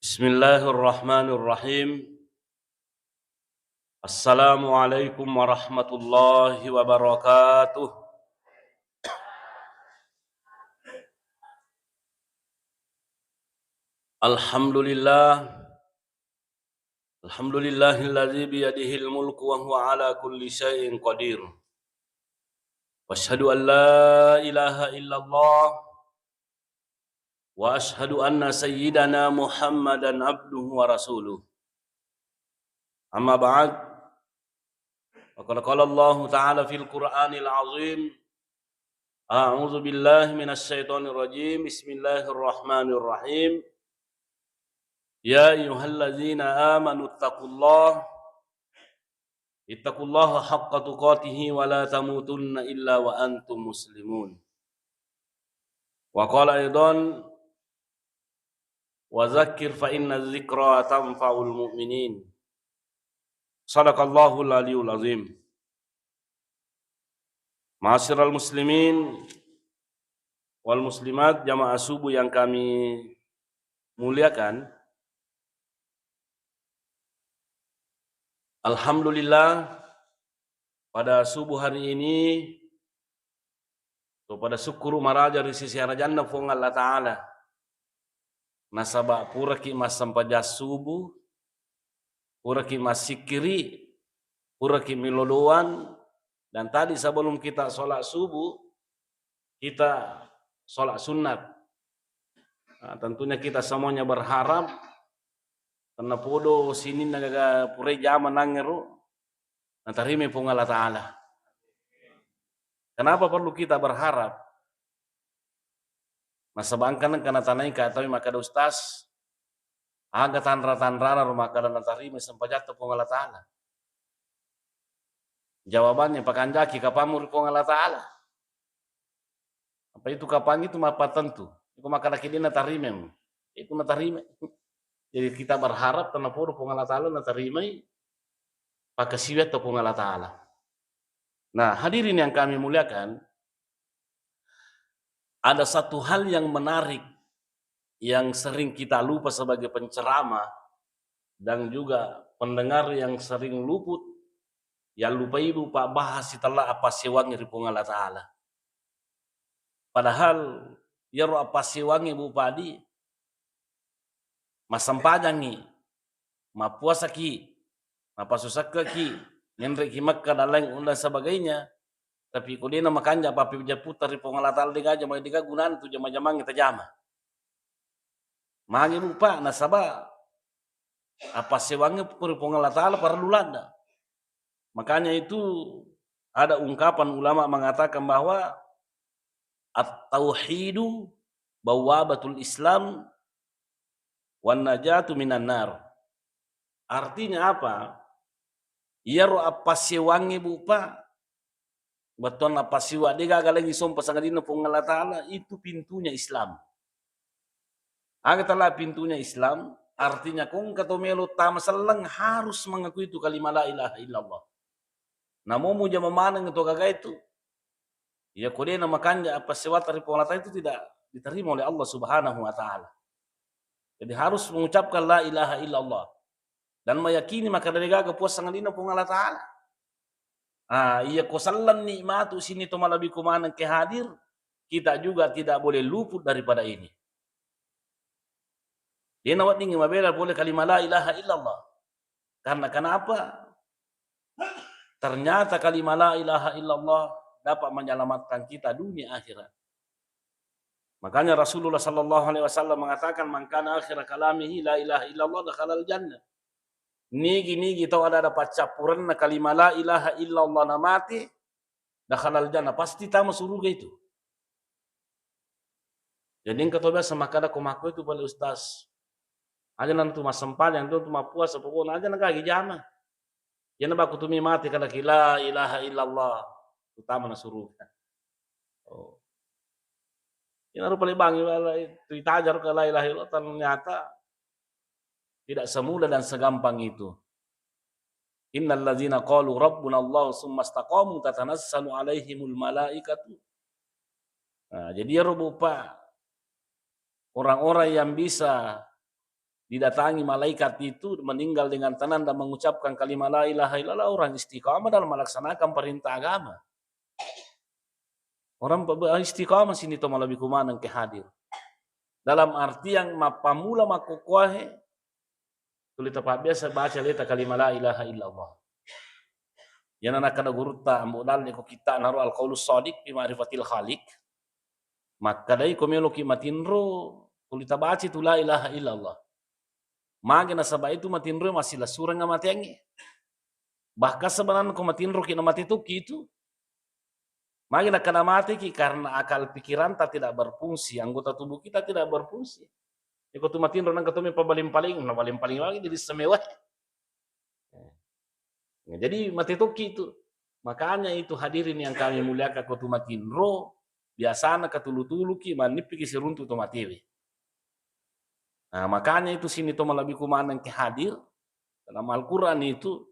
Bismillahirrahmanirrahim. Assalamualaikum warahmatullahi wabarakatuh. Alhamdulillah. Alhamdulillahilladzi biyadihil mulku wa huwa ala kulli syai'in qadir. Wa asyhadu an la ilaha illallah wa asyhadu anna sayyidana Muhammadan abduhu wa rasuluh. Amma ba'd. Wa qala Allah ta'ala fil Qur'anil azim. A'udzu billahi minasy syaithanir rajim. Bismillahirrahmanirrahim. Ya ayyuhalladzina amanu ittaqullaha haqqa tuqatih wa la tamutunna illa wa antum muslimun. Wa qala aidan wa dzakkir fa inna dzikra tanfa'ul mu'minin. Shadaqallahul aliyul azim. Ma'asyiral muslimin wal muslimat jamaah subuh yang kami muliakan. Alhamdulillah, pada subuh hari ini pada syukur maraja di sisi janna fong Allah Ta'ala nasaba pura ki mas sampajas subuh, pura ki mas sikiri, pura ki miloloan, dan tadi sebelum kita sholat subuh kita sholat sunat. Nah, tentunya kita semuanya berharap karena podo sini nagaga pure zaman nangeru nantarime pong Allah Ta'ala. Kenapa perlu kita berharap? Nasabangkan karena tanai kata maka ustaz aga tanra rumah kada nantarime sampajat pong Allah Ta'ala. Jawabannya pakanjaki kapamur pong Allah Ta'ala. Apa itu kapan itu mapa tentu. Itu maka nakidina tarimem. Itu natarime. Jadi kita berharap tanah podo pong Allah Ta'ala natarimai pakasiwet pong Allah Ta'ala. Nah, hadirin yang kami muliakan, ada satu hal yang menarik yang sering kita lupa sebagai penceramah dan juga pendengar yang sering luput, yang lupa ibu pak bahas setelah apa sewangi ripong Allah Ta'ala. Padahal ya ro apa sewangi bu padi masampajangi mapuasa ki mapasusak ki nyenre ki Makkah dan lain dan sebagainya. Tapi kudina makanja papi putar ripong Allah Ta'ala digaja mai diga gunan tu jama-jamang kita jama. Mangi lupa nasaba apa sewangi ripong Allah Ta'ala perlu landa. Makanya itu ada ungkapan ulama mengatakan bahwa at-tauhidu bawabatul Islam wan najatu minan nar. Artinya apa? Ya ro apa sewangi bupa beton apa siwa dia gagal lagi som pasangadina pong Allah Ta'ala itu pintunya Islam. Aga telah pintunya Islam artinya kung katomelo tama selang harus mengakui itu kalimat la ilaha illallah. Namun muja memanang itu kagak itu. Ya kode nama kanja apa sewa dari pong Allah Ta'ala itu tidak diterima oleh Allah Subhanahu wa Ta'ala. Jadi harus mengucapkan la ilaha illallah dan meyakini maka dari gaga puas sangadina pong Allah Ta'ala. Iya kosalan nikmatu sini to malabi kumanang kehadir, kita juga tidak boleh luput daripada ini. Dia nawat ning mabela boleh kalimat la ilaha illallah. Karena kenapa? Ternyata kalimat la ilaha illallah dapat menyelamatkan kita dunia akhirat. Makanya Rasulullah sallallahu alaihi wasallam mengatakan man kana akhir kalamihi la ilaha illallah dakhalal jannah. Nigi tau ada pacapuran na kalimat la ilaha illallah na mati dakhalal jannah pasti tamu surga itu. Jadi engkau biasa makada kumaku itu pada ustaz. Aja nanti mas sempat yang tu mapuas pokoknya aja nagagi jama. Ya nabaku tumi mati kalau la ilaha illallah utama na surga. Oh. Ini harus paling bangi itu ditajar ke la ilaha illallah ternyata tidak semudah dan segampang itu. Innal ladzina qalu rabbuna Allah tsumma istaqamu tatanassalu alaihimul malaikatu. Nah, jadi ya rupa orang-orang yang bisa didatangi malaikat itu meninggal dengan tenang dan mengucapkan kalimat la ilaha illallah, orang istiqamah dalam melaksanakan perintah agama. Orang istiqamah sini to lebih kumanang ke hadir. Dalam arti yang mapamula makukuahe tulis tepat biasa baca leta kalimat la ilaha illallah. Yang anak kada gurta modal ko kita naru al qaulus shadiq fi ma'rifatil khaliq. Maka dai ko melo ki matinro tulis baca tu la ilaha illallah. Mage na sabay itu matinro masih lasurang nga matiangi. Bahkan sebenarnya ko matinro ki na mati itu mage na kada mati ki karena akal pikiran tak tidak berfungsi, anggota tubuh kita tidak berfungsi. Iko tu matinro nang katumi pabaling-paling, na baling-paling lagi jadi semewah. Jadi mati toki itu. Makanya itu hadirin yang kami muliakan ko tu matinro, biasana katulu-tulu ki manipi ki siruntu to matiwi. Nah, makanya itu sini to malabi kumanang ke hadir dalam Al-Qur'an itu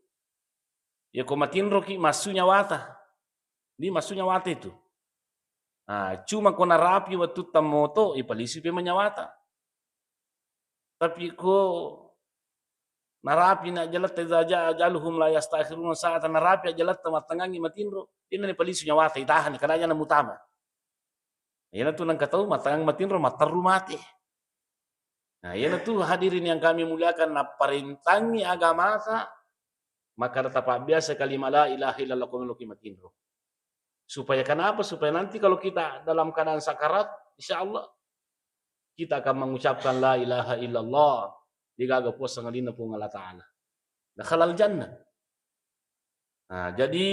ya ko matinro ki masunya wata. Ini masunya wata itu. Nah, cuma kona rapi waktu tamoto ipalisi pe menyawata. Tapi ko narapi na jalat tajaja ajaluhum la yastakhiruna sa'atan narapi jalat tamatangangi matinro ini ni palisi nyawata itahan kananya na mutama. Yana tu nang katau matangang matinro mataru mati. Nah, yana tu hadirin yang kami muliakan na perintangi agama maka tetap biasa kalimat la ilaha illallah kumuluki matinro. Supaya kenapa? Supaya nanti kalau kita dalam keadaan sakarat, insya Allah kita akan mengucapkan la ilaha illallah. Digaga puas sangalina pun Allah Ta'ala. Dakhalal jannah. Nah, jadi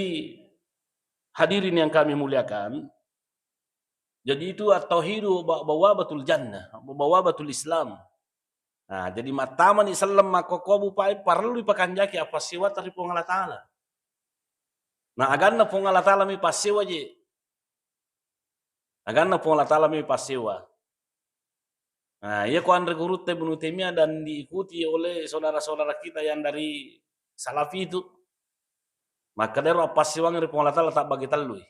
hadirin yang kami muliakan, jadi itu at-tauhidu bawabatul jannah, bawabatul Islam. Nah, jadi mataman Islam makokobu pai perlu dipakanjaki apa siwa dari pun Allah Ta'ala. Nah, aganna pun Allah Ta'ala mi pasiwa je. Aganna pun Allah Ta'ala mi pasiwa. Nah, ia ko Andre Gurut Ibnu Taimiyah dan diikuti oleh saudara-saudara kita yang dari Salafi itu. Maka dari apa siwang dari pun Allah Ta'ala tak bagi talui.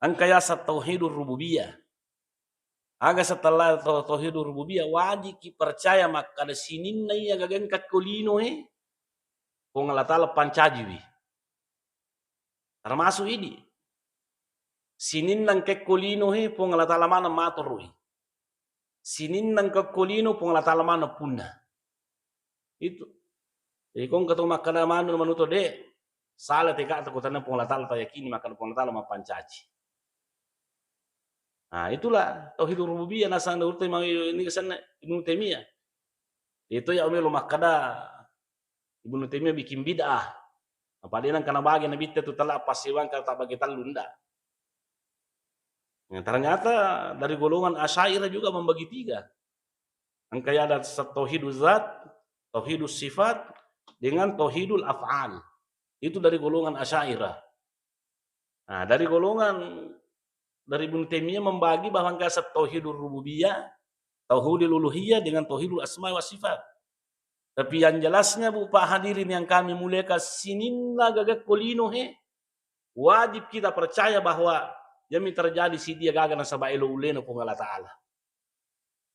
Angkaya tauhidur rububiyah. Aga setelah tauhidur rububiyah wajib percaya maka ada sinin na iya gagangkat kulino pun Allah Ta'ala pancajiwi. Termasuk ini. Sinin nang kekulino pun Allah Ta'ala mana maturui. Sinin nang kekulino pun Allah Ta'ala mana punna. Itu. Jadi kong ketemu makana manu manuto de salah teka takutannya pun Allah Ta'ala yakini maka pun Allah Ta'ala mapancaji. Nah, itulah tauhid rububiyah nasan urte mang ini kesan Ibnu Taimiyah. Itu ya umelo makada Ibnu Taimiyah bikin bid'ah. Apalagi karena bagian nabi itu telah pasiwan kalau tak bagi talunda. Nah, ternyata dari golongan Asy'ariyah juga membagi tiga. Angkanya ada tauhidul zat, tauhidul sifat dengan tauhidul af'al. Itu dari golongan Asy'ariyah. Nah, dari golongan dari Ibnu Taimiyah membagi bahwa angka tauhidul rububiyah, tauhidul uluhiyah dengan tauhidul asma wa sifat. Tapi yang jelasnya Bu Pak hadirin yang kami muliakan sininna gagak kolino wajib kita percaya bahwa yang terjadi si dia gagak nasaba elo uleno pun Allah Ta'ala.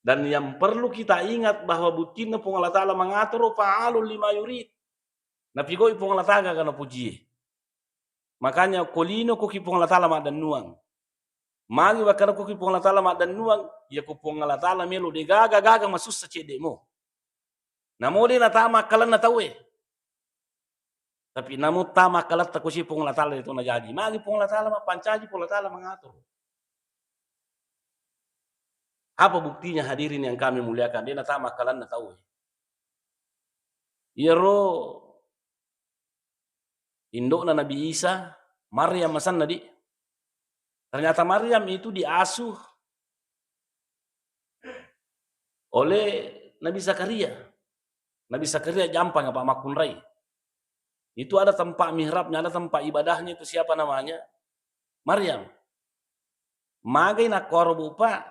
Dan yang perlu kita ingat bahwa butinna pun Allah Ta'ala mengatur fa'alul lima yurid. Napigoi pun Allah Ta'ala kana puji. Makanya kolino ko ki pun Allah Ta'ala madan nuang. Magi wakana ko ki pun Allah Ta'ala madan nuang ya ko pun Allah Ta'ala melo de gaga masus sa cedemo. Namo di natama kalan na tawe. Tapi namu tama kalat ta kusi pung Allah Ta'ala itu na jadi. Magi pung Allah Ta'ala pancaji pung Allah Ta'ala mengatur. Apa buktinya hadirin yang kami muliakan? Dia natama kalan na tawe. Iro induk na Nabi Isa, Maryam masan nadi. Ternyata Maryam itu diasuh oleh Nabi Zakaria. Nabi Zakaria jampang apa makunrai. Itu ada tempat mihrabnya, ada tempat ibadahnya itu siapa namanya? Maryam. Magai nak korbu pak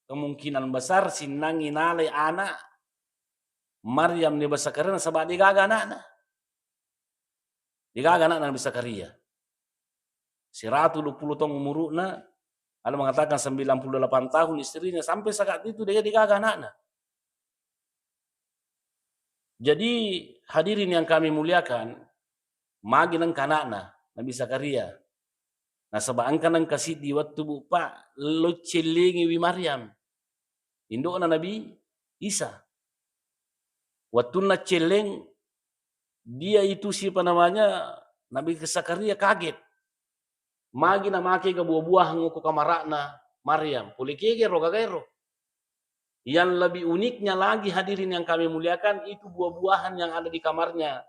kemungkinan besar sinangi nalai anak Maryam ni Zakaria sebab digaga anak. Digaga anak Nabi Zakaria. 120 tahun umurna, ada mengatakan 98 tahun istrinya sampai saat itu dia digaga anaknya. Jadi hadirin yang kami muliakan, magi nang kanana Nabi Zakaria. Nah sebangkan nang kasih di waktu bupa lo celingi wi Maryam. Indo na Nabi Isa. Waktu na celeng dia itu siapa namanya Nabi Zakaria kaget. Magi na make ke buah-buah nguku kamarakna Maryam. Puli kegero kagero. Yang lebih uniknya lagi hadirin yang kami muliakan itu buah-buahan yang ada di kamarnya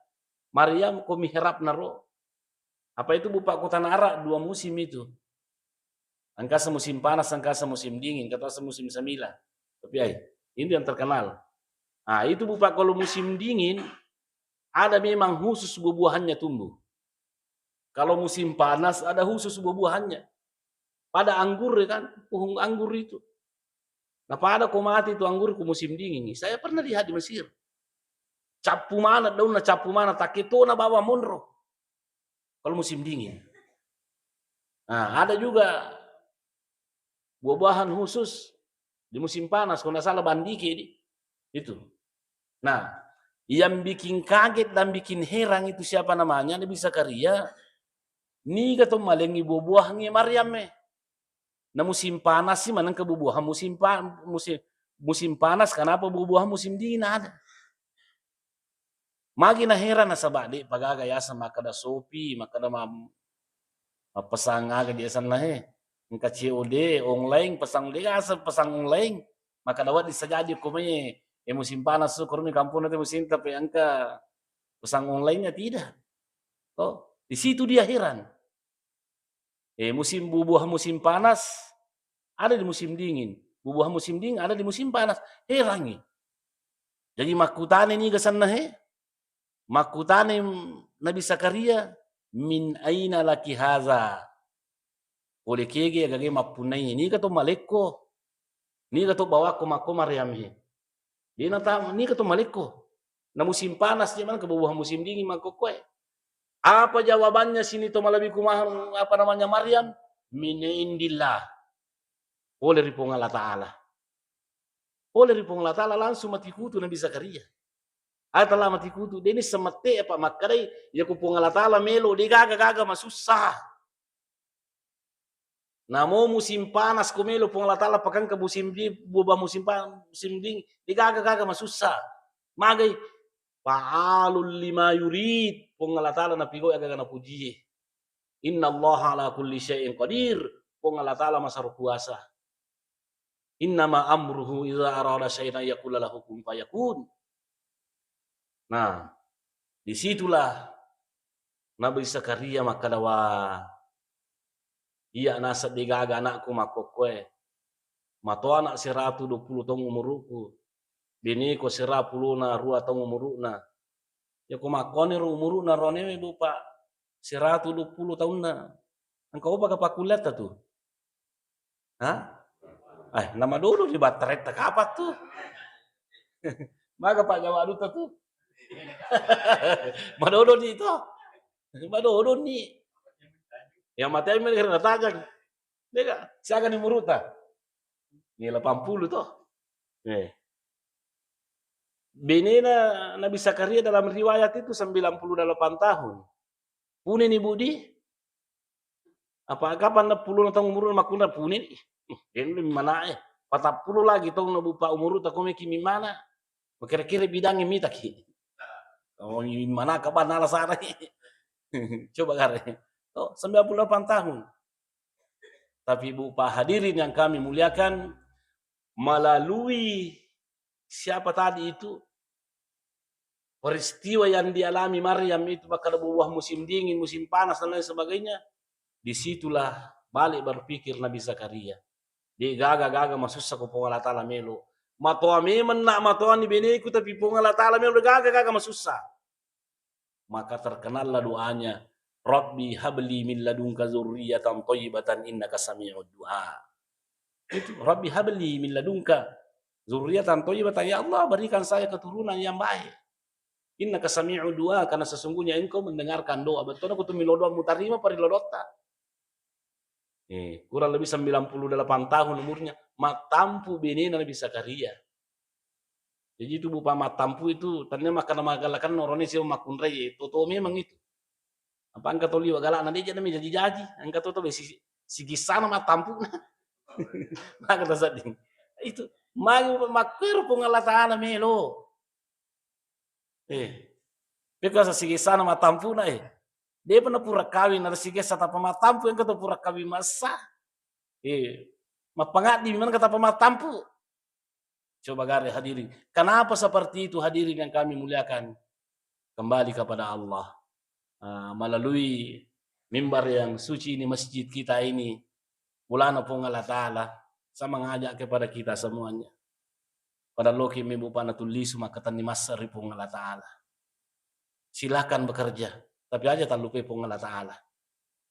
Maryam ko mihrab naro. Apa itu bupa kota nara dua musim itu. Angkasa musim panas, angkasa musim dingin, kata musim samila. Tapi ini yang terkenal. Nah, itu bupa kalau musim dingin ada memang khusus buah-buahannya tumbuh. Kalau musim panas ada khusus buah-buahannya. Pada anggur kan, pohon anggur itu. Nah, pada kau mati itu anggur ke musim dingin. Saya pernah lihat di Mesir. Capu mana daun na capu mana tak itu na bawa monro. Kalau musim dingin. Nah, ada juga buah-buahan khusus di musim panas. Kalau nggak salah bandiki itu. Nah, yang bikin kaget dan bikin heran itu siapa namanya? Nabi Zakaria. Ni kata malengi buah-buahannya Maryam me. Nah musim panas sih manang kebubuhan musim panas kenapa buah-buahan musim dingin ada. Magi na heran na sabadi pagaga yasa makada sopi makada pasang aga dia sana he. Ngka COD online pasang dia asa pasang online maka dapat disajadi kumanya musim panas su kurmi kampung nanti musim tapi angka pasang online-nya tidak. Oh, di situ dia heran. Musim buah musim panas ada di musim dingin. Buah musim dingin ada di musim panas. Heran. Jadi makutane ni gasanna he. Makutane Nabi Zakaria min aina laki haza. Oleh kege agage mapunai ni kato malekko. Ni kato bawa ko Maryam he. Dia nata ni kato malekko. Na musim panas dia man ke buah musim dingin makokoe. Apa jawabannya sini to malabi kumaha apa namanya Maryam? Min indillah. Oleh ripong Allah Ta'ala. Oleh ripong Allah Ta'ala langsung mati kutu Nabi Zakaria. Atala mati kutu. Deni semete apa makarai ya kupong Allah Ta'ala melo. Dia gaga masusah. Namo musim panas ko melo pong Allah Ta'ala pakan ke musim buba musim panas musim ding. Dia gaga masusah. Magai fa'alul lima yurid. Pong Allah Ta'ala napigo agaga napuji. Inna Allah ala kulli syai'in qadir. Pong Allah Ta'ala masar kuasa. Innama amruhu idza arada syai'an yaqulu lahu kun fayakun. Nah, disitulah Nabi Zakaria makadawa iya nasa digaga anakku makokoe. Mato anak 120 tahun umuruku. Bini ko 10 na rua tahun umuruna. Ya ko makone ru umuruna rone lupa 120 tahun na. Engkau baka pakuliat tuh. Hah? Nama dulu di baterai tak apa tuh. Maka Pak Jawa Duta tuh. Madodo di itu. Madodo nih. Yang matanya mereka tajam. Dia siaga ni muruta. Ni 80 tuh. Benena Nabi Zakaria dalam riwayat itu 98 tahun. Punin ibu di. Apa kapan 60 tahun umur makuna punin? Ini mana 40 lagi tahun nabupa umur tak kau kimi mana? Kira-kira bidangnya mita ki. Oh, mana kapan alasara? Coba kare. Oh, 98 tahun. Tapi Pak hadirin yang kami muliakan, melalui siapa tadi itu peristiwa yang dialami Maryam itu bakal buah musim dingin, musim panas dan lain sebagainya. Disitulah balik berpikir Nabi Zakaria. Dia gaga masuk sa kupong Allah Ta'ala melo. Matoa memang nak matoa ni beneku tapi pong Allah Ta'ala melo gaga masusah. Maka terkenallah doanya, Rabbi habli min ladunka zurriyatan thayyibatan innaka sami'ud du'a. Itu Rabbi habli min ladunka zurriyatan thayyibatan, ya Allah berikan saya keturunan yang baik. Innaka sami'ud du'a, karena sesungguhnya engkau mendengarkan doa. Betul aku tu milodoa mutarima parilodota. Kurang lebih 98 tahun umurnya, matampu benena Nabi Zakaria. Jadi itu bupa matampu itu tanya makan magalakan norone sih makun rei toto memang itu. Apa angka toli galak nanti jadi menjadi angka toto besi sigi sana matampu nah. Maka tasading. Itu mangu makir pungalatana melo. Because sigi sana matampu na dia pernah pura kawin ada sige sata pamatampu yang kata pura kawin masa. Mapangat di mana kata pamatampu. Coba gari hadirin. Kenapa seperti itu hadirin yang kami muliakan? Kembali kepada Allah. Melalui mimbar yang suci ini, masjid kita ini. Mulana pun Allah Ta'ala. Saya mengajak kepada kita semuanya. Pada loki mibupana tulis makatan ni masari pun Allah Ta'ala. Silahkan bekerja. Tapi aja tak lupa pun Allah Ta'ala.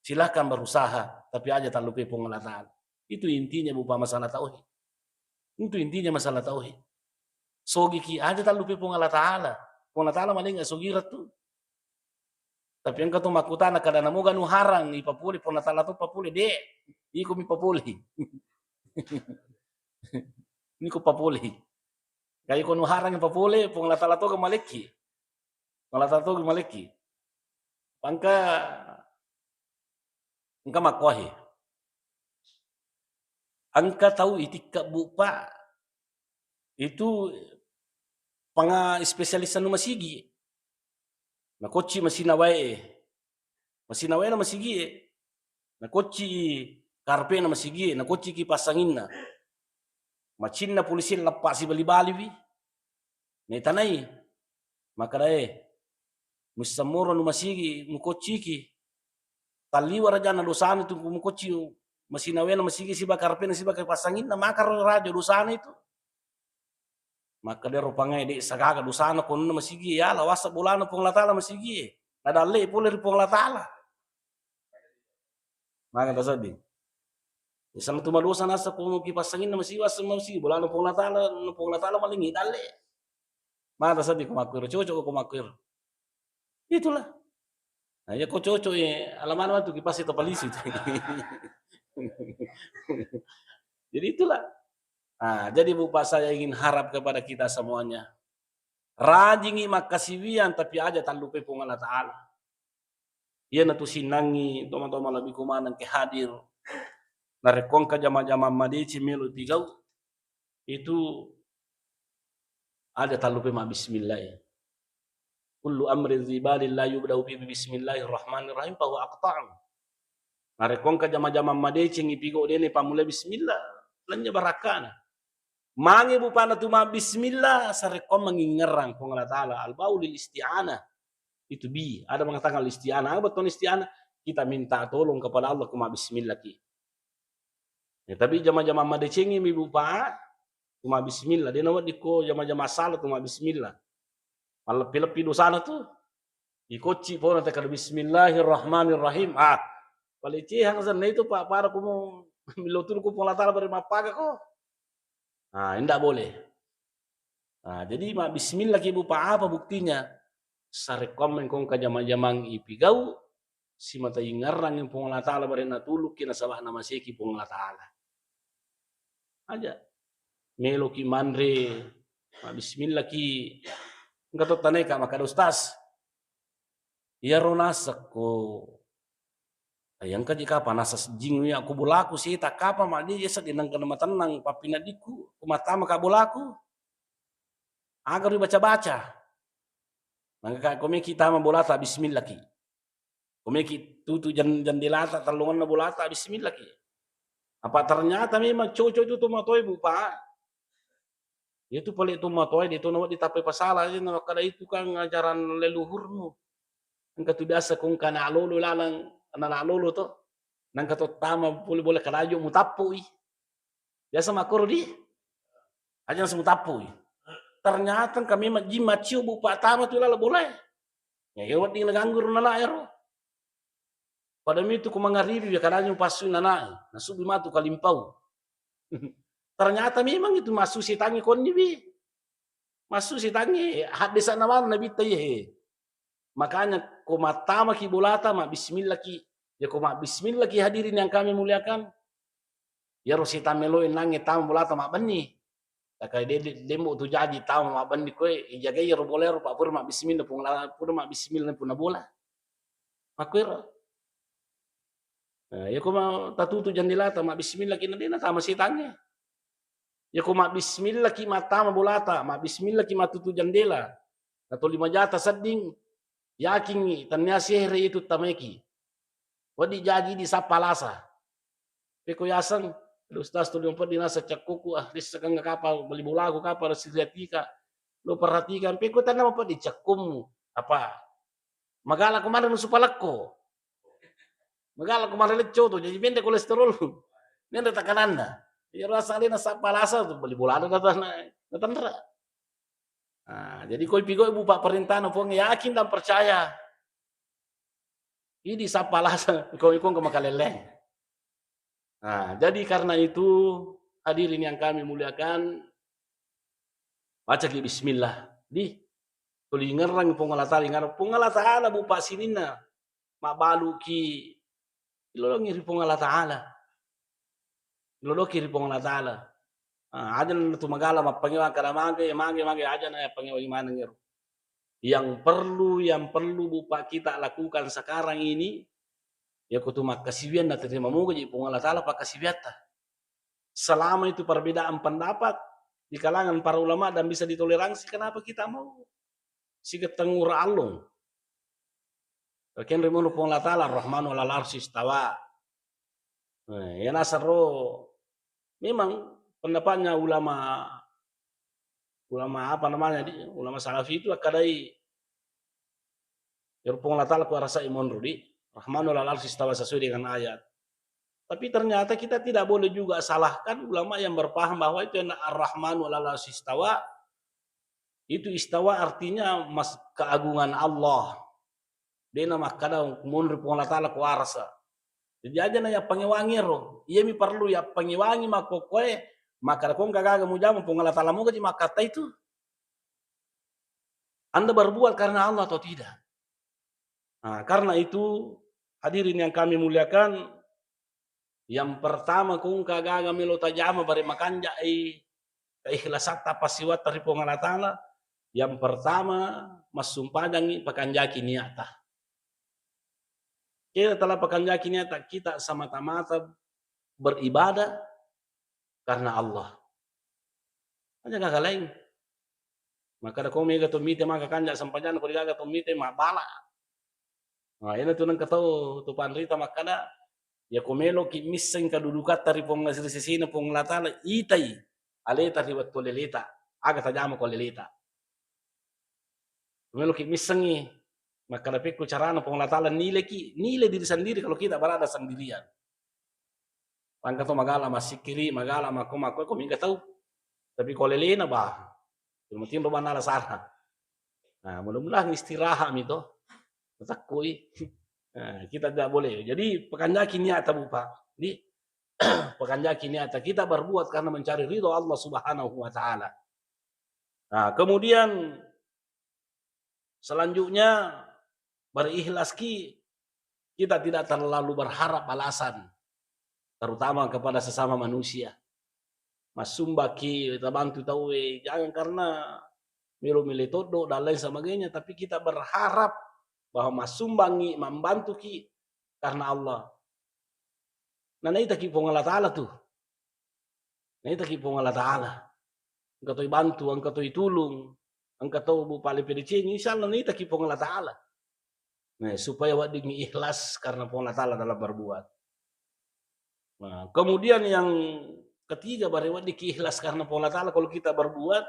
Silahkan berusaha. Tapi aja tak lupa pun Allah Ta'ala. Itu intinya bupa masalah tauhid. Itu intinya masalah tauhid. Sogiki aja tak lupa pun Allah Ta'ala. Pun Allah Ta'ala maling sogirat tu. Tapi yang kata makutana kada namoga nu harang ni papuli pun Allah Ta'ala tu papuli dek. Iko mi papuli. Niko papuli. Kaya ko nu harang ni papuli pun Allah Ta'ala tu maleki. Allah Ta'ala tu maleki. Pangka engka makohi. Angka tahu itika bupa itu panga spesialisan nu masigi. Na koci masina wae. Masina wae na masigi. Na koci karpe na masigi, na koci kipas anginna. Macinna polisi lepas si bali-bali wi. Ne tanai. Maka dae musamoro nu masigi mu koci ki. Taliwara jana dosana tu mu koci masina wae na masigi si karpe na si kipas anginna maka rajo dosana itu. Maka dia rupangai di sagaga dosana kono masigi ya lawasa bulana pung latala masigi nadalle pule pung latala maka tasadi isang tumadosa nasa pung kipas angin na masigi wasa masigi bulana pung latala malingi dalle maka tasadi kumakwir cocok kumakwir itulah nah ya kok cocok alaman waktu kipas itu palisi jadi itulah. Jadi bupa saya ingin harap kepada kita semuanya. Rajingi makasiwian tapi aja tak lupa pun Allah Ta'ala. Ia natu sinangi, teman-teman lebih kumanan ke hadir. Narekong ka jama-jama madici milu tigau. Itu ada tak lupa ma bismillah. Kullu amrin zibalin la yubda'u bi bismillahirrahmanirrahim fahuwa aqta'u. Narekong ka jama-jama madici ngipigo dene pamula bismillah. Lanya barakana. Mangi bupana tuma bismillah sarekom mengingerang pung Allah Ta'ala al-baulil isti'anah itu bi ada mengatakan isti'anah apa betul isti'anah kita minta tolong kepada Allah kuma bismillah ki ya, tapi jama-jama madecengi mi bupa kuma bismillah dia nawat diko jama-jama salat kuma bismillah malah lepi dosana tu ikoci pun nanti kalau bismillahirrahmanirrahim paleci hang sana itu pak para kumu milotur ku pung Allah Ta'ala beri mapaga ko. Tidak boleh. Jadi bismillah ki bupa apa buktinya? Sarekom kong kajamang-jamang ipigau si mata ingarang yang pung Allah Ta'ala barena tuluk kina sabah nama seki pung Allah Ta'ala. Aja. Melo ki mandre. Bismillah ki enggak taneka maka ustaz. Ya ronasak ko. Ayang ka jika panasas jing ya aku bolaku sih tak kapa mak dia sa dinang kana matanang papinadiku kumata maka bolaku agar dibaca-baca maka kome kita mabolata bismillah ki kome ki tutu jandilata talungan na bolata bismillah ki apa ternyata memang cocok itu tumatoi bupa itu paling tumatoi itu nawat ditapai pasalah aja na kada itu kan ajaran leluhurmu engka tu biasa kung kana lolo lalang anak lolo to nang kato tama boleh kalajo mutapu biasa makoro di aja langsung mutapu ternyata kami maciu bupa tama tu lala boleh ya hewat ding naganggur nana ero pada itu ku mangaribi ya kalajo pasu nana nasubi matu kalimpau ternyata memang itu masuk si tangi konni bi masuk si tangi hadis nawan nabi taye makanya komatama ki bolata ma bismillah ki ya koma bismillah ki hadirin yang kami muliakan ya rosita melo nange tam bolata ma bani Takai demo tu jadi tahu ma bandi koe jaga ro bolero pak pur ma bismillah pun bola. Makuira. Ya ko ma tatutu jandela ta ma bismillah kina dena ta masih tanya. Ya ko ma bismillah ki mata ma bolata, ma bismillah ki matutu jandela. Atau 5 jata sadding yakin tanya sihre itu tameki. Wadi jadi di sapalasa. Peko yasan Ustaz tu lompat di nasa cakuku lisa kang kapal beli bola aku kapal siliatika. Lo perhatikan peko tanah apa di cakummu apa magala kemarin supalakko. Magala kemarin lecco tuh jadi benda kolesterol. Nenda takananda. Ya rasa alena sapalasa tuh beli bola ada tanah. Nah, jadi koi pigo ibu pak perintah no yakin dan percaya. Ini sapalasa kau ikon ke makaleleng. Nah, jadi karena itu hadirin yang kami muliakan, baca ki bismillah. Di tulingerang pongalatali ngar pongalatala bu pak sinina mabalu ki ilolongi ri pongalatala. Iloloki ri pongalatala. Ajan tu magala mapangiwa kada mage aja na pangiwa gimana ngero. Yang perlu bu pak kita lakukan sekarang ini ya kutu makasibian na terima moga ji pongalatala pak kasibiata. Selama itu perbedaan pendapat di kalangan para ulama dan bisa ditoleransi, kenapa kita mau sigat tengur alung? Ken remono pong latala rahmanu alal arsy istawa. Ya nasaro memang pendapatnya ulama apa namanya di ulama salafi itu akadai pong latala ku rasa imon rudi rahmanu alal arsy istawa sesuai dengan ayat. Tapi ternyata kita tidak boleh juga salahkan ulama yang berpaham bahwa itu ar-Rahmanu alal arsy istawa. Itu istawa artinya keagungan Allah. Dia nama kada munri Allah taala ku arsa. Jadi aja na ya pangiwangi ro. Iya mi perlu ya pangiwangi makokoe maka kong kagaga mujamu Allah taala mo gaji makata itu. Anda berbuat karena Allah atau tidak? Nah, karena itu hadirin yang kami muliakan, yang pertama kung kagaga milo tajama bare makanja ikhlasatta pasiwat dari Allah taala. Yang pertama masumpadangi pakanjaki niata. Kita telah pakanjaki niata kita semata-mata beribadah karena Allah. Aja gak lain. Maka kau mega tumite maka kanja sampajan ko digaga tumite mabala. Nah, ini tuh nang katau tu panrita makada ya komelo ki missing kadudukat tari pong sisina pong latala itai aleta riwat kolelita aga tajama kolelita. Komelo ki missangi maka dapat ku carana pong latala nilai diri sendiri kalau kita berada sendirian. Angka to magala masikiri magala mako ko minga tahu. Tapi kolelena bah. Kemudian rumah nala sarha. Nah, mudah-mudahan istirahat itu. Takui. Nah, kita tidak boleh. Jadi pekanjaki niata Pak. Di pekanjaki niata kita berbuat karena mencari ridho Allah Subhanahu wa taala. Nah, kemudian selanjutnya berikhlas kita tidak terlalu berharap alasan terutama kepada sesama manusia. Masumbaki kita bantu tahu jangan karena milu-milu todo dan lain sebagainya, tapi kita berharap bahwa masumbangi membantu karena Allah. Nah, itu kipong Allah Ta'ala tuh. Nah, itu kipong Allah Ta'ala. Engkau tuh bantu, engkau tuh tulung, engkau tuh bupali PDC, insyaallah itu kipong Allah Ta'ala. Nah, supaya wading ikhlas karena pong Allah Ta'ala dalam berbuat. Nah, kemudian yang ketiga bahwa ikhlas karena Allah Ta'ala kalau kita berbuat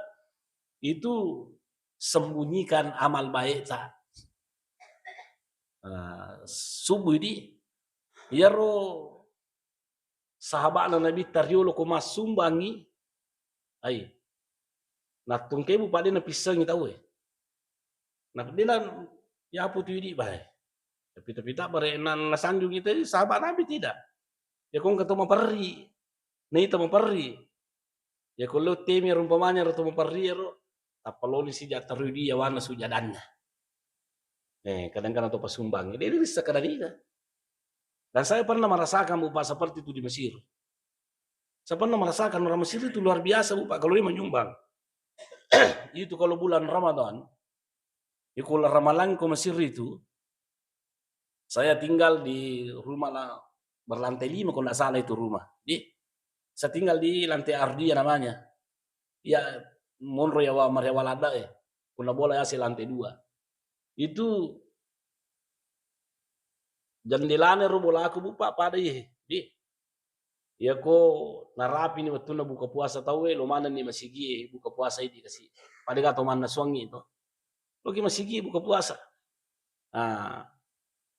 itu sembunyikan amal baik tak. Subuh di yaro sahabat Nabi tariolo ko masumbangi ay natung kebu pada na pisang tahu nah dia ya putu di bae tapi tak berenan nasanjung itu sahabat Nabi tidak ya kong ketemu perri nih temu perri ya kalau temi rumpamanya ketemu perri ro tapaloni si jataru dia wana sujadannya kadang-kadang atau pasumbang dia bisa kadang. Dan saya pernah merasakan upah seperti itu di Mesir. Saya pernah merasakan orang Mesir itu luar biasa Bu Pak, kalau dia menyumbang. Itu kalau bulan Ramadan, ya kalau ramalan ke Mesir itu, saya tinggal di rumah berlantai 5 kalau nggak salah itu rumah. Saya tinggal di lantai Ardia namanya. Ya, Monro ya Maria Walada ya. Kuna bola ya lantai 2. Itu jandelane ro bola aku Bu Pak pada ye. Ya ko narapi ni waktu na buka puasa tahu lo mana ni masigi buka puasa ini kasih. Pada gato mana suangi itu. Logi masigi buka puasa. Ah,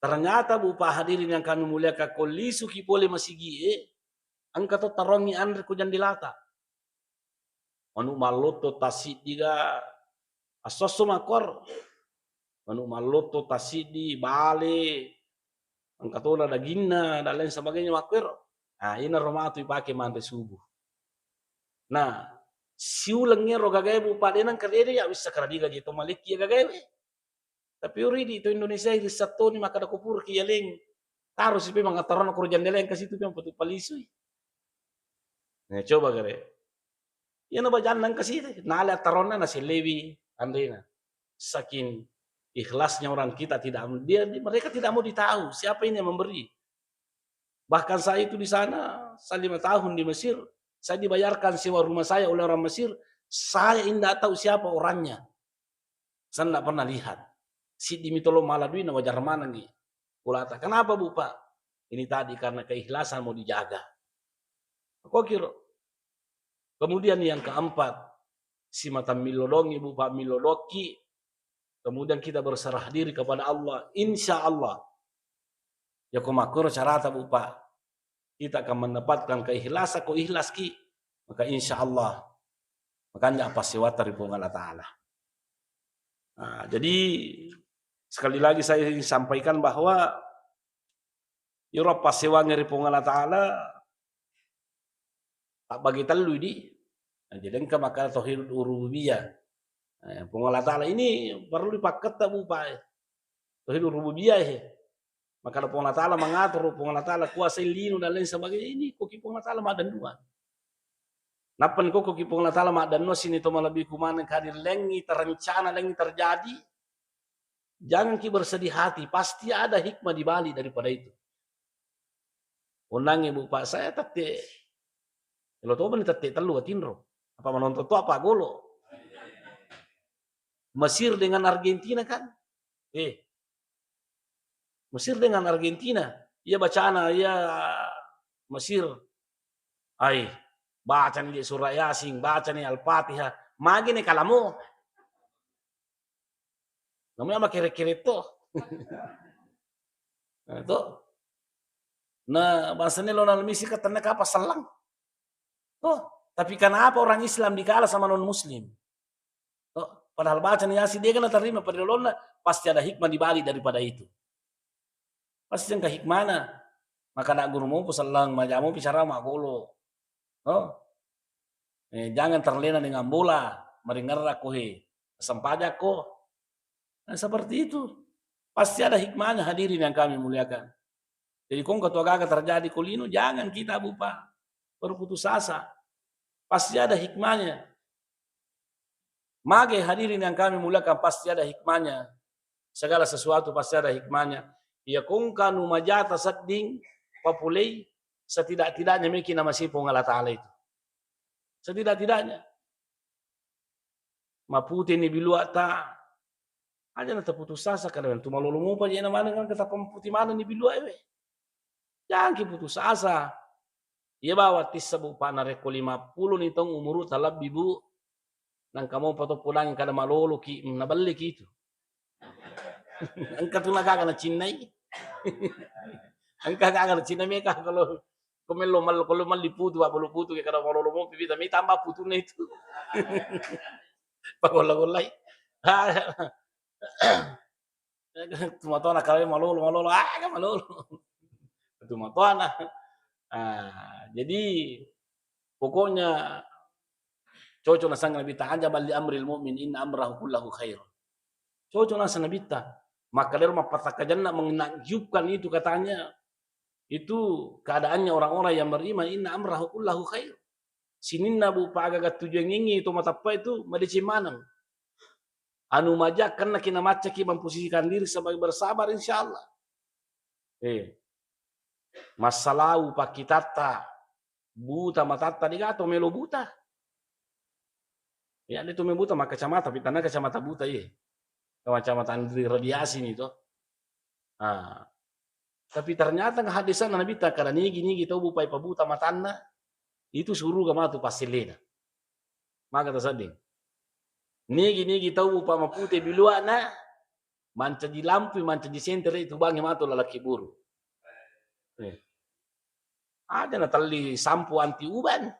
ternyata Bu Pak hadirin yang kami muliakan kolisu ki pole masigi angka to tarongi andre ko jandelata. Manu maloto tasid diga asoso makor. Manu maloto tasidi bale angkatona dagingna dan lain sebagainya makor. Nah, ini rumah tu dipakai mandi subuh. Nah, siulangnya roga gaya Bu Pak denang kadede ya bisa karadiga gitu maliki ya gaya. Tapi uri di itu Indonesia ini satu ni maka ada kupur ki yaling. Taruh sih memang ataran aku jandeleng ke situ memang patu palisu. Nah, coba gare. Ya na bajan nang ke situ. Nah, ala tarona na si Lewi andena. Saking ikhlasnya orang kita tidak mereka tidak mau ditahu siapa ini yang memberi. Bahkan saya itu di sana, saya 5 tahun di Mesir, saya dibayarkan sewa rumah saya oleh orang Mesir, saya tidak tahu siapa orangnya. Saya tidak pernah lihat. Si dimitolo maladui na wajar mana nih. Kulata, kenapa Bu Pak? Ini tadi karena keikhlasan mau dijaga. Kok kira? Kemudian yang keempat, si mata milodongi Bu Pak milodoki. Kemudian kita berserah diri kepada Allah. Insya Allah. Ya kumakur carata Bu Pak. Kita akan mendapatkan keikhlasan ko ikhlas ki. Maka insya Allah. Makanya apa sewata ribu Allah Ta'ala. Nah, jadi sekali lagi saya ingin sampaikan bahwa Yura pasewanya ribu Allah Ta'ala tak bagi telu di. Nah, jadi engkau maka tauhid rububiyah. Nah, Allah Ta'ala ini perlu dipakai tak Bu Pak. Tauhid rububiyah ya. Maka Allah Ta'ala mengatur, Allah Ta'ala kuasai linu dan lain sebagainya. Ini kok Allah Ta'ala madan dua. Napan kok Allah Ta'ala madan dua sini to malabi kumanan kadir lengi terencana lengi terjadi. Jangan ki bersedih hati, pasti ada hikmah di balik daripada itu. Unang ibu Pak saya tete. Kalau tuh bani tete telu atinro. Apa menonton tuh apa golo. Mesir dengan Argentina kan? Mesir dengan Argentina, ia bacaan ia Mesir, baca nih surah Yasin, baca nih Al-Fatihah, magi nih kalamu, namanya apa kira-kira itu, nah itu, nah bahasanya lo misi katanya apa selang, tapi kenapa orang Islam dikalah sama non Muslim, padahal baca nih Yasin dia kan terima pada lona, pasti ada hikmah di balik daripada itu. Pasti yang kehikmana. Maka nak guru mau peselang, majamu bicara mak golo. Jangan terlena dengan bola, meringerak kohe. Sempajak ko. Nah, seperti itu. Pasti ada hikmahnya hadirin yang kami muliakan. Jadi kong ketua gagal terjadi kulino, jangan kita bupa berputus asa. Pasti ada hikmahnya. Mage hadirin yang kami muliakan pasti ada hikmahnya. Segala sesuatu pasti ada hikmahnya. Ya kung kanu majata sadding papulei setidak-tidaknya mungkin nama sipong Allah Ta'ala itu. Setidak-tidaknya. Maputi ni bilua ta. Aja na terputus asa kadang tu malolo pa jena mana kan kata pemputi mana ni bilua ewe. Jangan ki putus asa. Ia bawa tisabu pa na reko 50 ni tong umuru talab bibu nang kamu pato pulang kada malolo ki nabalik itu. Angka tu nagaga na Chinay. Angka gaga na Chinay meka kalau kalau mal diputu apa lu putu kada malolo mo pipita may tambah putu na itu. Pagolay. Tumatawa na kami malolo malolo tumatawa na. Jadi pokoknya cocok na sang nabita aja bali amril mu'min inna amrahu kullahu khair. Cocok na sang nabita. Maka dia mapatakajan nak menakjubkan itu katanya. Itu keadaannya orang-orang yang beriman, inna amrahu kullahu khair. Sininna bu pagagat tujuan ngingi itu matapa itu madicimanang. Anu majak karena kina maca ki memposisikan diri sebagai bersabar insyaallah. Masalau pakitata buta matata digato melo buta. Ya itu membuta maka kacamata pitana kacamata buta ye. Kacamata andri radiasi ini toh. Tapi ternyata hadisan Nabi tak kada nigi tahu bupai pabuta matanna itu suruh gama tu pasilena. Maka tasading. Nigi tahu bupa mapute biluana manca di lampu manca di senter itu bangi matu lalaki buru. Ada na tali sampo anti uban.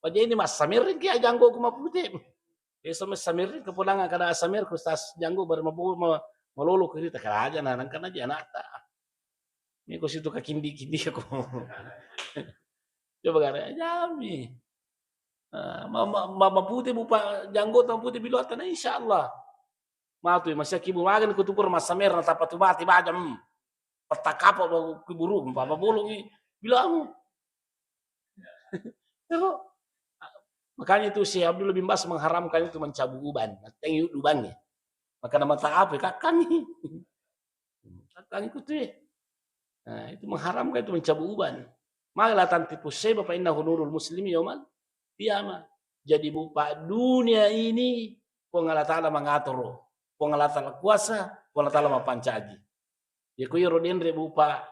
Paja ini mas samirin ki janggo kuma putih. Sama samirin kepulangan kada samir kustas janggo bar malolo kita kada aja nang kana aja nata. Ini ko situ kakindi aku. Coba gara jami. Mama putih bupa janggo tam putih biluatan insyaallah. Matu masih kibu magan kutukur mas samir na tapatu mati bajam. Pertakapa kiburu papa bolong bilang. Makanya itu si Abdul bin Bas mengharamkan itu mencabu uban, tengok ubannya. Maka nama apa kakang ini. Kakang itu tuh. Nah, itu mengharamkan itu mencabu uban. Malah tanti pusai bapak inna hunurul muslimi yomal qiyamah. Jadi bupa dunia ini Allah Ta'ala mengatur. Allah Ta'ala kuasa, Allah Ta'ala mapancaji. Ya kuy rodin rebupa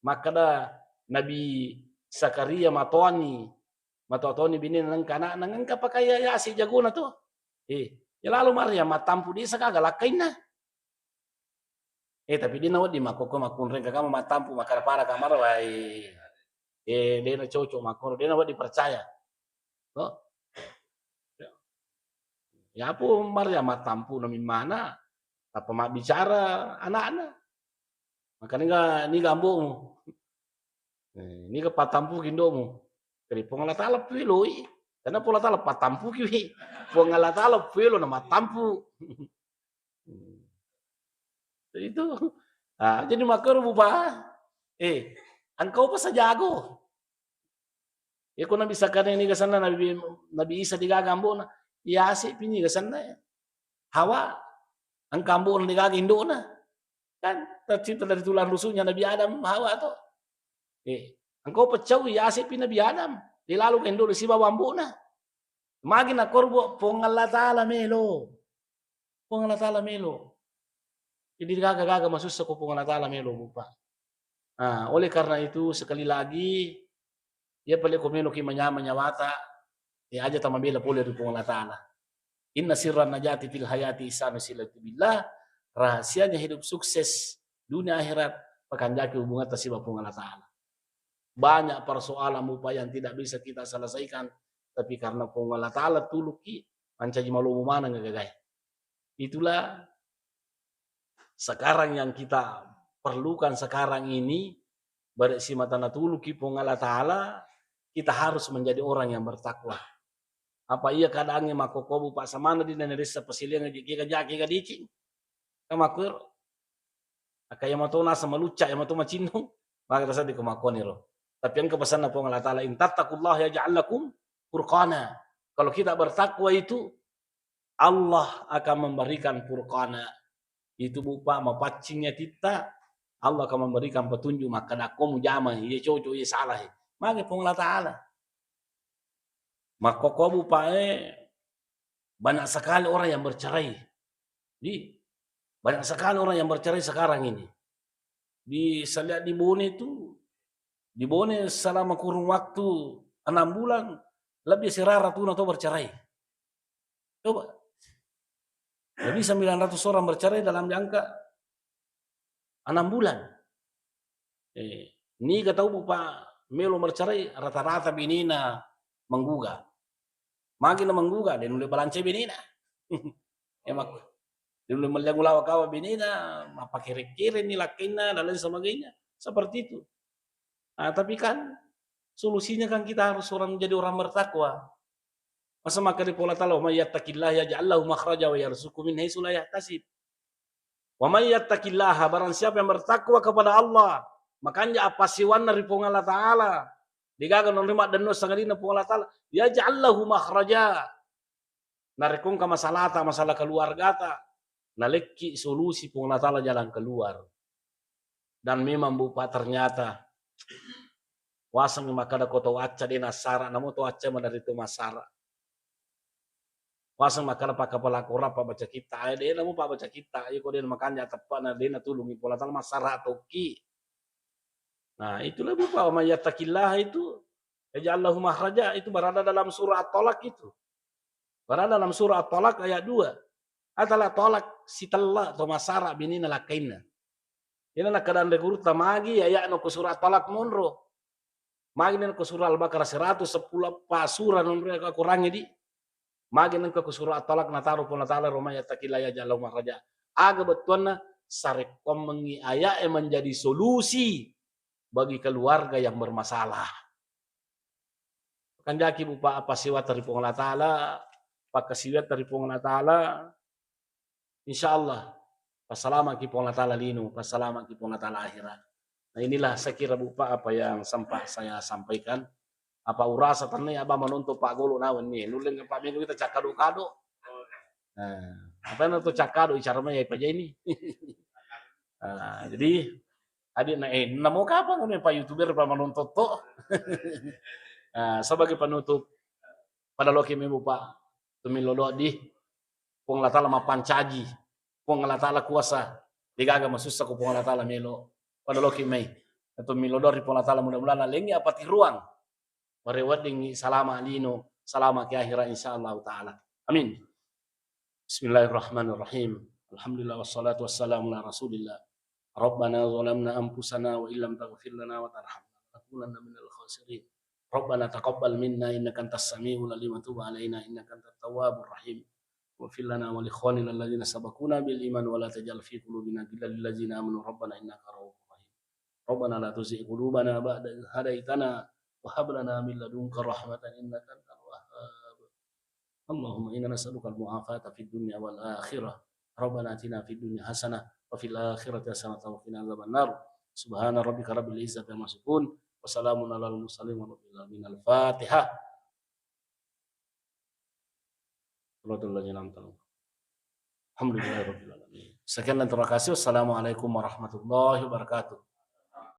makada Nabi Zakaria matoni binin nang kana nang kapakaya ya si jaguna to. Ya lalu Maria matampu di saka galakain na. Tapi dia nawad di makoko makunren kagama matampu makara para kamar wai. Dia na cocok makoro dia nawad dipercaya. To. Ya po Maria matampu na mana apa mak bicara anak-anak. Makanya ni gambomu. Ni ke patampu kindomu. Kali pongala talap piloi. Karena pola talap patampu kiwi. Pongala talap pilo na matampu. Itu. Jadi makar bupa. Engkau pa sa jago. Kung nabisa ka na ini kasana Nabi Isa digagambo na. Iyasi pini kasana. Hawa. Ang kambo na digagindo na. Kan tercipta dari tulang rusuknya Nabi Adam Hawa to. Engkau pecau ya asip Nabi Adam. Dilalu kendo si bawambu na. Magi na korbo pongala ta'ala melo. Pongala ta'ala melo. Jadi gaga masuk sa ko pongala ta'ala melo bupa. Oleh karena itu sekali lagi ya pale ko melo ki manyawata ya aja tamabela pole ri pongala ta'ala. Inna sirran najati fil hayati isanu silatu billah. Rahasianya hidup sukses dunia akhirat pakandaki hubungan tasibah Allah Ta'ala. Banyak persoalan upaya yang tidak bisa kita selesaikan tapi karena Allah Ta'ala tuluki mancaji malumu mana ngagagay. Itulah sekarang yang kita perlukan sekarang ini berisi mata tuluki Allah Ta'ala kita harus menjadi orang yang bertakwa. Apa iya kadangnya makokobu pak samana di nerisa pasilian jaki gadicing. Kamakur akaya matona sama luca ya matoma cinong maka rasa di kemakoniro. Tapi yang kepesan apa Allah Ta'ala intattakullah yaj'al lakum furqana. Kalau kita bertakwa itu Allah akan memberikan furqana. Itu berupa mapacingnya kita Allah akan memberikan petunjuk maka dakomu jama ya cocok ya salah. Maka Allah Ta'ala. Maka kau banyak sekali orang yang bercerai. Banyak sekali orang yang bercerai sekarang ini. Saya lihat di Bone itu, di Bone selama kurun waktu 6 bulan, lebih seratus atau bercerai. Coba. Lebih 900 orang bercerai dalam jangka 6 bulan. Ini kata bupa melo bercerai, rata-rata binina menggugat. Makin menggugat, dan mulai balance binina. Emak. Dulu melihat ulama kawa binina, apa kiri-kiri nih lakina dan lain sebagainya. Seperti itu. Tapi kan solusinya kan kita harus menjadi orang bertakwa. Masa maka di pola taala may yattaqillah yaj'al lahu makhraja wa yarzuqhu min haitsu la yahtasib. Wa may yattaqillah barang siapa yang bertakwa kepada Allah, Makanya apa siwan dari Allah Ta'ala. Digagan nerima denno sangadina Allah Ta'ala. Ya ja'allahu makhraja. Narikung ka masalah keluarga ta. Naleki solusi Allah Ta'ala jalan keluar. Dan memang bupa ternyata wasang makada koto wacca di nasara namu to wacca dari itu masara. Wasang makada pakai pelakora pa baca kita. Dia namu pa baca kita. Iko dia makanya tepat na dia tulungi Allah Ta'ala masara toki. Nah, itulah bupa wa mayyattaqillah itu yaj'allahu makhraja itu berada dalam surah At-Talaq itu. Berada dalam surah At-Talaq ayat 2. Adalah tolak sitalla to masara binina lakaina. Ina nakadaan leguru tamagi ayat no surah At-Talaq monro. Magin ko surah Al-Baqarah 110 pasura non mereka kurangi di. Magin ko surah At-Talaq nataru pun ta'ala roma yattaqillah yaj'allahu makhraja. Aga betuanna sarekom mengi ayat menjadi solusi bagi keluarga yang bermasalah. Kan jaki bupa apa siwat dari Allah Ta'ala, pakai siwat dari Allah Ta'ala, insyaallah pasalama ki Allah Ta'ala linu, pasalama ki Allah Ta'ala akhirat. Nah inilah saya kira bupa apa yang sempat saya sampaikan. Apa urasa tanah abah menuntut Pak Golo nawan nih, nuleng Pak Minggu kita cakado-kado. Nah, apa yang itu cakado icaranya ya aja ini. Nah, jadi adik namo kapan kami Pak YouTuber Pak menuntut tuh. Nah, sebagai penutup pada loki memu Pak tumilodo di pung latala mapancaji pung latala kuasa digaga masussa ku pung latala melo pada loki mai atau milodo ri pung latala mudah-mudahan lengi apa ti ruang marewading salama alino salama ke akhirat insyaallah taala amin. Bismillahirrahmanirrahim. Alhamdulillah wassalatu wassalamu ala Rasulillah. Rabbana zalamna anfusana wa illam taghfir lana wa tarhamna lanakunanna minal khasirin. Rabbana taqabbal minna innaka antas samiul alim wa tub alaina innaka antat tawwabur rahim. Waghfir lana wa li ikhwanina alladziina sabaquna bil iman wa la taj'al fi qulubina ghillan lil ladzina amanu rabbana innaka ra'ufur rahim. Rabbana la tuzigh qulubana ba'da idh hadaitana wa hab lana min ladunka rahmatan innaka antal wahhab. Allahumma inna nas'aluka al-mu'afata fid dunya wal akhirah. Rabbana atina fid dunya hasanah wa fil akhirati hasanah wa qina adzabannar. Subhana rabbika rabbil izzati amma yasifun. Wassalamun alal mursalin walhamdulillahi rabbil alamin. Al-Fatihah. Alhamdulillahirabbil alamin. Sekian dan terima kasih. Wassalamualaikum warahmatullahi wabarakatuh.